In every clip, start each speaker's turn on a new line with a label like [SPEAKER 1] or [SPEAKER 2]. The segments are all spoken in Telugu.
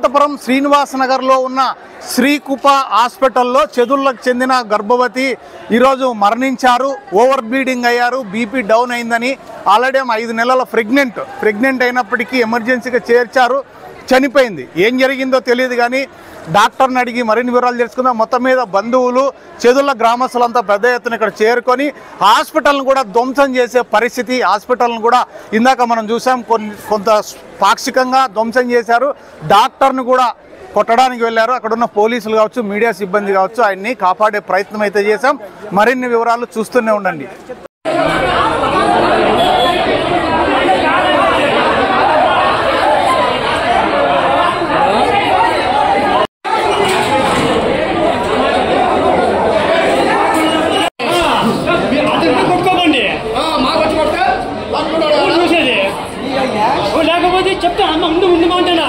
[SPEAKER 1] అనంతపురం శ్రీనివాస్ నగర్లో ఉన్న శ్రీకృప హాస్పిటల్లో చెదుర్లకు చెందిన గర్భవతి ఈరోజు మరణించారు. ఓవర్ బ్లీడింగ్ అయ్యారు, బీపీ డౌన్ అయిందని. ఆల్రెడీ 5 నెలల ప్రెగ్నెంట్ అయినప్పటికీ ఎమర్జెన్సీగా చేర్చారు, చనిపోయింది. ఏం జరిగిందో తెలియదు కానీ డాక్టర్ని అడిగి మరిన్ని వివరాలు తెలుసుకుందాం. మొత్తం మీద బంధువులు, చెదుర్ల గ్రామస్తులంతా పెద్ద ఎత్తున ఇక్కడ చేరుకొని హాస్పిటల్ను కూడా ధ్వంసం చేసే పరిస్థితి. హాస్పిటల్ను కూడా ఇందాక మనం చూసాం, కొంత పాక్షికంగా ధ్వంసం చేశారు. డాక్టర్ని కూడా కొట్టడానికి వెళ్ళారు. అక్కడ ఉన్న పోలీసులు కావచ్చు, మీడియా సిబ్బంది కావచ్చు, ఆయన్ని కాపాడే ప్రయత్నం అయితే చేశాం. మరిన్ని వివరాలు చూస్తూనే ఉండండి.
[SPEAKER 2] లేకపోతే చెప్తా ముందు మాట్లాడా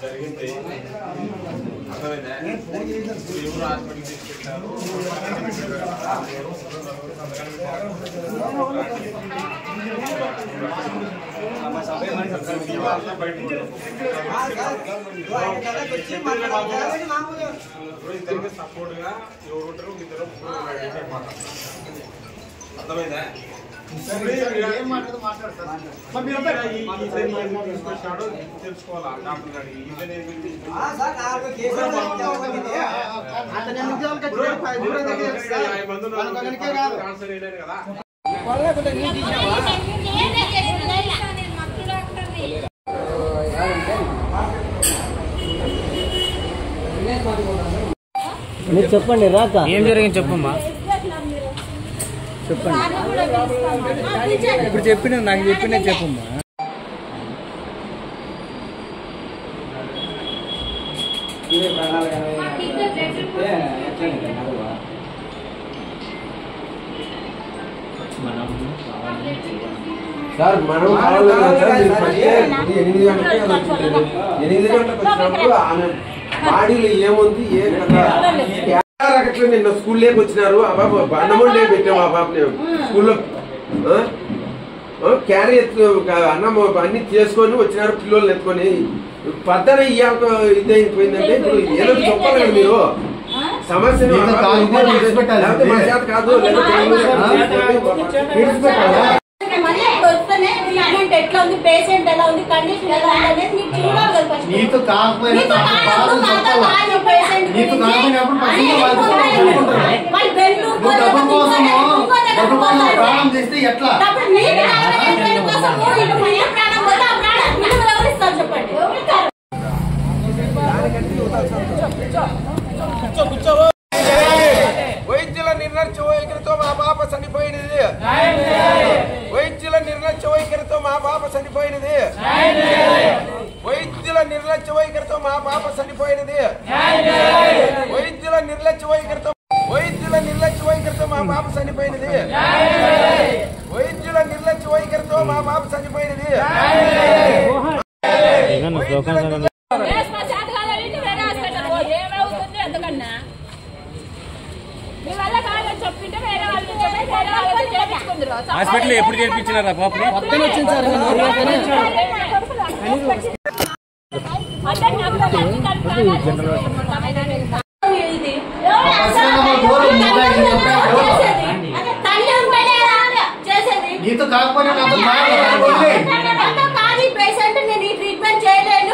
[SPEAKER 3] జరిగింది అర్థమైందా? ఎవరు హాస్పిటల్ తీసుకెళ్తారు ఇద్దరికి సపోర్ట్ గా ఎవరు ఉంటారు, ఇద్దరు అర్థమైందా? తెలుసుకోవాలా డాక్టర్ గారి ట్రాన్స్ఫర్ చేయలేదు కదా.
[SPEAKER 4] మీరు చెప్పండి, రాక
[SPEAKER 2] ఏం జరిగింది చెప్పమ్మా.
[SPEAKER 4] చెప్పండి. ఇప్పుడు చెప్పిన నాకు చెప్పిన చెప్పమ్మా.
[SPEAKER 5] సార్ మనం 8 గంటలకు వచ్చినప్పుడు ఆమె బాడీలో ఏముంది ఏ రకట్లే నిన్న స్కూల్లోకి వచ్చినారు. ఆ బాబు అన్నమండే పెట్టాము. ఆ బాబుని స్కూల్లో క్యారీ అన్నం అన్ని చేసుకొని వచ్చినారు పిల్లల్ని ఎత్తుకొని. పద్దన ఇదైపోయిందంటే ఇప్పుడు ఏదో చెప్పాలి కదా మీరు. సమస్య మా చేత కాదు.
[SPEAKER 6] ఎట్లా ఉంది, పేషెంట్ ఎలా ఉంది, కండిషన్ ఎలా ఉంది అనేది నీకు చూడాలి కదా.
[SPEAKER 1] నీతో కాకపోయినా ప్రాణం చేస్తే ఎట్లా
[SPEAKER 6] చెప్పండి.
[SPEAKER 5] వైద్యుల నిర్లక్ష్య వైఖరితో మా పాప చనిపోయినది. వైద్యుల నిర్లక్ష్య వైఖరితో మా పాప చనిపోయినది. వైద్యుల నిర్లక్ష్య వైఖరితో మా పాప చనిపోయినది. వైద్యుల నిర్లక్ష్య వైఖరితో మా పాప చనిపోయినది. వైద్యుల నిర్లక్ష్య వైఖరితో మా పాప చనిపోయినది.
[SPEAKER 2] హాస్పిటల్ ఎప్పుడు చేర్పించినారా పాపని?
[SPEAKER 4] నీతో కాకపోతే
[SPEAKER 6] పేషెంట్ నేను ఈ ట్రీట్మెంట్ చేయలేను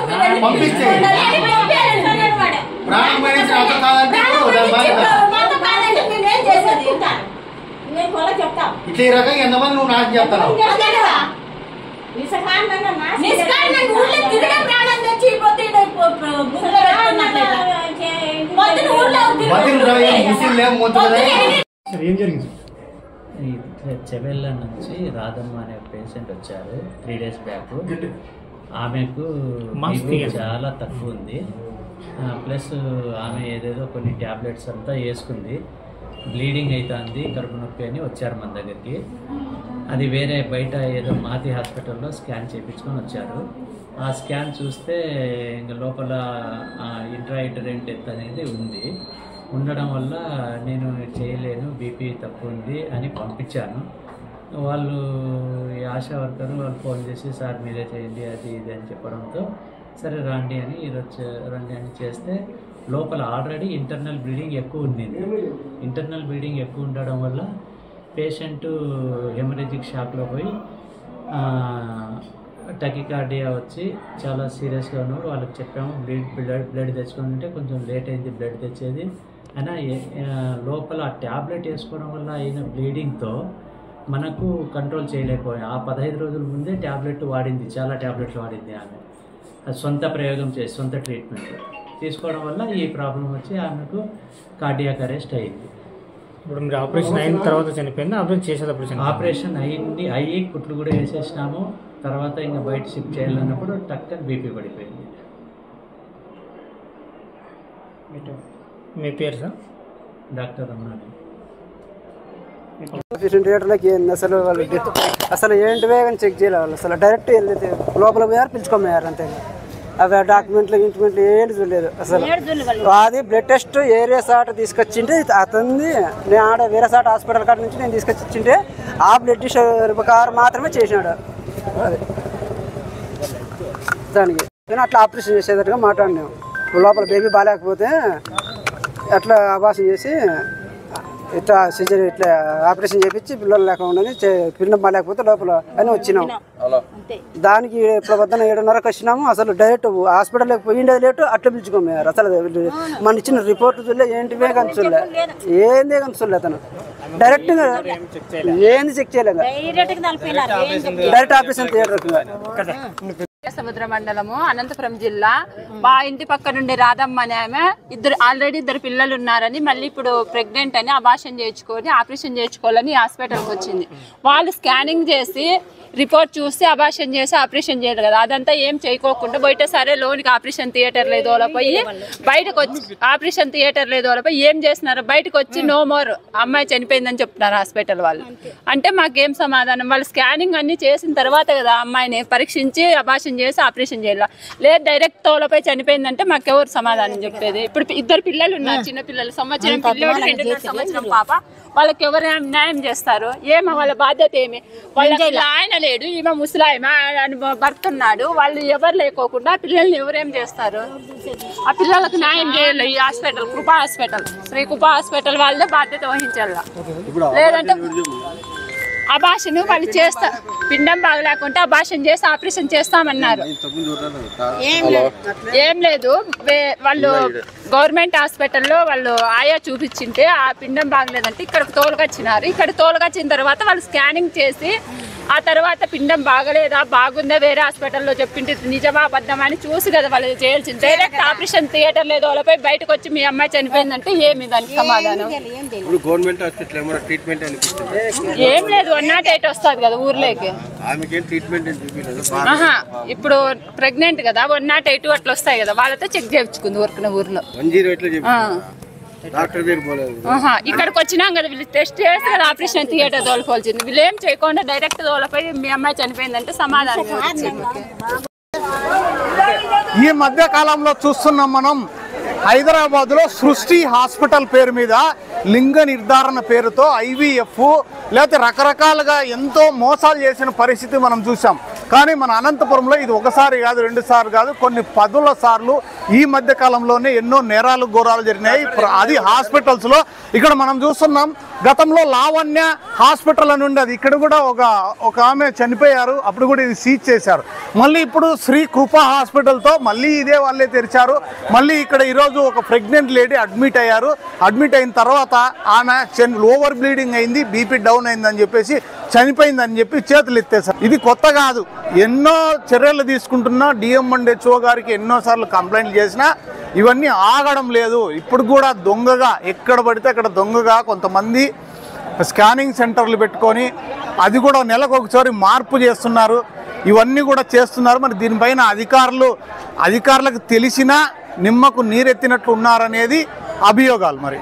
[SPEAKER 6] నేనేం చేసేది నేను కూడా చెప్తాను.
[SPEAKER 4] ఇట్లా ఈ రకంగా ఎంతమంది నువ్వు నాకు చెప్తాను.
[SPEAKER 3] ఏం జరిగింది?
[SPEAKER 7] చెవెళ్ళ నుంచి రాధమ్మ అనే పేషెంట్ వచ్చారు 3 days బ్యాక్. ఆమెకు చాలా తక్కువ ఉంది, ప్లస్ ఆమె ఏదేదో కొన్ని ట్యాబ్లెట్స్ అంతా వేసుకుంది, బ్లీడింగ్ అవుతుంది, కడుపు నొప్పి అని వచ్చారు మన దగ్గరికి. అది వేరే బయట ఏదో మాతి హాస్పిటల్లో స్కాన్ చేయించుకొని వచ్చారు. ఆ స్కాన్ చూస్తే ఇంకా లోపల ఇంట్రాఇటరెంట్ డెత్ అనేది ఉంది. ఉండడం వల్ల నేను చేయలేను, బీపీ తక్కువ ఉంది అని పంపించాను. వాళ్ళు ఈ ఆశా వర్కర్ వాళ్ళు ఫోన్ చేసి సార్ మీరే చేయండి అది ఇది అని చెప్పడంతో సరే రండి అని ఈరోజు రండి అని చేస్తే లోపల ఆల్రెడీ ఇంటర్నల్ బ్లీడింగ్ ఎక్కువ ఉంది. ఇంటర్నల్ బ్లీడింగ్ ఎక్కువ ఉండడం వల్ల పేషెంట్ హెమరేజిక్ షాక్లో పోయి టకికార్డియా వచ్చి చాలా సీరియస్గా ఉన్నాడు. వాళ్ళకి చెప్పాము బ్లడ్ తెచ్చుకొని ఉంటే కొంచెం లేట్ అయింది బ్లడ్ తెచ్చేది అయినా లోపల ట్యాబ్లెట్ వేసుకోవడం వల్ల అయిన బ్లీడింగ్తో మనకు కంట్రోల్ చేయలేకపోయాం. ఆ 15 రోజుల ముందే ట్యాబ్లెట్ వాడింది, చాలా ట్యాబ్లెట్లు వాడింది ఆమె. అది సొంత ప్రయోగం చేసి సొంత ట్రీట్మెంట్ తీసుకోవడం వల్ల ఈ ప్రాబ్లం వచ్చి ఆమెకు కార్డియాక్ అరెస్ట్ అయింది.
[SPEAKER 3] ఇప్పుడు మీరు ఆపరేషన్ అయిన తర్వాత చనిపోయింది, ఆపరేషన్ చేసేటప్పుడు
[SPEAKER 7] ఆపరేషన్ అయ్యి కుట్లు కూడా వేసేసినాము. తర్వాత ఇంకా బయట షిఫ్ట్ చేయాలన్నప్పుడు టక్కని బీపీ పడిపోయింది.
[SPEAKER 3] మీ పేరు సార్?
[SPEAKER 7] డాక్టర్ అన్నాడు.
[SPEAKER 4] థియేటర్లోకి అసలు వాళ్ళు అసలు ఏంటివే కానీ చెక్ చేయలేదు. వాళ్ళు అసలు డైరెక్ట్ వెళ్ళి లోపల పోయారు, పిలుచుకోమయ్యారు అంతే. అవి డాక్యుమెంట్లు ఇంటిమెంట్లు ఏంటి చూడలేదు అసలు. అది బ్లడ్ టెస్ట్ ఏరియా సాట్ తీసుకొచ్చింటే అతన్ని నేను ఆడ వేరే సాట్ హాస్పిటల్ కాడ నుంచి నేను తీసుకొచ్చి ఇచ్చింటే ఆ బ్లడ్ టెస్ట్ ప్రకారం మాత్రమే చేసినాడు. అది దానికి నేను అట్లా ఆపరేషన్ చేసేటట్టుగా మాట్లాడినాం. లోపల బేబీ బాగాలేకపోతే అట్లా ఆపరేషన్ చేసి ఇట్లా సిజర్ ఇట్లా ఆపరేషన్ చేయించి పిల్లలు లేకుండా పిండం బాగాలేకపోతే లోపల అని వచ్చినాము. దానికి ఇప్పుడు పొద్దున్న 7:30కి వచ్చినాము. అసలు డైరెక్ట్ హాస్పిటల్లోకి పోయిండేది లేటు, అట్లా పిలుచుకోమయ్యారు. అసలు మన ఇచ్చిన రిపోర్ట్ చూడలే, ఏంటివే కానీ చూడలే, ఏందే కానీ చూడలే. అతను డైరెక్ట్గా ఏంది చెక్ చేయలేదు, డైరెక్ట్ ఆపరేషన్ థియేటర్.
[SPEAKER 8] సముద్ర మండలము, అనంతపురం జిల్లా. మా ఇంటి పక్క నుండి రాధమ్మ అనే ఆమె ఆల్రెడీ 2 పిల్లలు ఉన్నారని మళ్ళీ ఇప్పుడు ప్రెగ్నెంట్ అని అబార్షన్ చేయించుకొని ఆపరేషన్ చేయించుకోవాలని హాస్పిటల్కి వచ్చింది. వాళ్ళు స్కానింగ్ చేసి రిపోర్ట్ చూసి అబార్షన్ చేసి ఆపరేషన్ చేయరు కదా, అదంతా ఏం చేయకోకుండా బయట సరే లోనికి ఆపరేషన్ థియేటర్ లేదు పోయి బయటకు వచ్చి ఆపరేషన్ థియేటర్ లేదు పోయి ఏం చేస్తున్నారు, బయటకు వచ్చి నో మోర్ అమ్మాయి చనిపోయిందని చెప్తున్నారు హాస్పిటల్ వాళ్ళు. అంటే మాకేం సమాధానం? వాళ్ళు స్కానింగ్ అన్ని చేసిన తర్వాత కదా అమ్మాయిని పరీక్షించి అబార్షన్ చేసి ఆపరేషన్ చేయాలి, లేదు డైరెక్ట్ తోలపై చనిపోయిందంటే మాకెవరు సమాధానం చెప్పేది? ఇప్పుడు 2 పిల్లలు ఉన్నారు, చిన్న పిల్లలు, సంవత్సరం పిల్లలు, 2.5 సంవత్సరం పాప. వాళ్ళకి ఎవరు న్యాయం చేస్తారు? ఏమో వాళ్ళ బాధ్యత ఏమి? వాళ్ళ ఆయన లేడు, ఈమె ముసలాయమ భర్త ఉన్నాడు, వాళ్ళు ఎవరు లేకోకుండా పిల్లల్ని ఎవరేం చేస్తారు? ఆ పిల్లలకు న్యాయం చేయాలి. ఈ హాస్పిటల్ కృపా హాస్పిటల్, శ్రీ కృపా హాస్పిటల్ వాళ్ళే బాధ్యత వహించాల. లేదంటే అబార్షన్ వాళ్ళు చేస్తారు, పిండం బాగలేకుంటే అబార్షన్ చేసి ఆపరేషన్ చేస్తామన్నారు. ఏం లేదు, వాళ్ళు గవర్నమెంట్ హాస్పిటల్లో వాళ్ళు ఆయా చూపించింటే ఆ పిండం బాగలేదంటే ఇక్కడికి తోలుకొచ్చినారు. ఇక్కడ తోలుకొచ్చిన తర్వాత వాళ్ళు స్కానింగ్ చేసి ఆ తర్వాత పిండం బాగలేదా బాగుందా వేరే హాస్పిటల్లో చెప్పింటే నిజమా అబద్ధమా అని చూసి కదా వాళ్ళు చేయాల్సింది. డైరెక్ట్ ఆపరేషన్ థియేటర్ లేదు వాళ్ళపై బయటకు వచ్చి మీ అమ్మాయి చనిపోయిందంటే ఏమి దానికి సమాధానం? ఏం లేదు, 108 వస్తుంది కదా ఊర్లోకి. ఇప్పుడు ప్రెగ్నెంట్ కదా, 108 అట్లా వస్తాయి కదా, వాళ్ళతో చెక్ చేయించుకుంది ఊర్లో. ఇక్కడికి వచ్చినాం కదా, వీళ్ళు టెస్ట్ చేస్తే కదా ఆపరేషన్ థియేటర్ తోలుకోవాల్సింది. వీళ్ళు ఏం చేయకుండా డైరెక్ట్ తోలపై మీ అమ్మాయి చనిపోయిందంటే సమాధానం.
[SPEAKER 1] ఈ మధ్య కాలంలో చూస్తున్నాం మనం హైదరాబాద్లో సృష్టి హాస్పిటల్ పేరు మీద లింగ నిర్ధారణ పేరుతో IVF లేకపోతే రకరకాలుగా ఎంతో మోసాలు చేసిన పరిస్థితి మనం చూసాం. కానీ మన అనంతపురంలో ఇది ఒకసారి కాదు, 2 సార్లు కాదు, కొన్ని 10 సార్లు ఈ మధ్య కాలంలోనే ఎన్నో నేరాలు ఘోరాలు జరిగినాయి. అది హాస్పిటల్స్లో. ఇక్కడ మనం చూస్తున్నాం, గతంలో లావణ్య హాస్పిటల్ అని ఉండేది. ఇక్కడ కూడా ఒక ఆమె చనిపోయారు, అప్పుడు కూడా ఇది సీజ్ చేశారు. మళ్ళీ ఇప్పుడు శ్రీ కృపా హాస్పిటల్తో మళ్ళీ ఇదే వాళ్ళే తెరిచారు. మళ్ళీ ఇక్కడ ఈరోజు ఒక ప్రెగ్నెంట్ లేడీ అడ్మిట్ అయ్యారు. అడ్మిట్ అయిన తర్వాత ఆమె ఓవర్ బ్లీడింగ్ అయింది, బీపీ డౌన్ అయిందని చెప్పేసి చనిపోయిందని చెప్పి చేతులు ఎత్తేసారు. ఇది కొత్త కాదు, ఎన్నో చర్యలు తీసుకుంటున్నా DM అండ్ HO గారికి ఎన్నోసార్లు కంప్లైంట్ చేసినా ఇవన్నీ ఆగడం లేదు. ఇప్పుడు కూడా దొంగగా ఎక్కడ పడితే అక్కడ దొంగగా కొంతమంది స్కానింగ్ సెంటర్లు పెట్టుకొని అది కూడా నెలకు ఒకసారి మార్పు చేస్తున్నారు. ఇవన్నీ కూడా చేస్తున్నారు. మరి దీనిపైన అధికారులకు తెలిసినా నిమ్మకు నీరెత్తినట్లు ఉన్నారనేది అభియోగాలు. మరి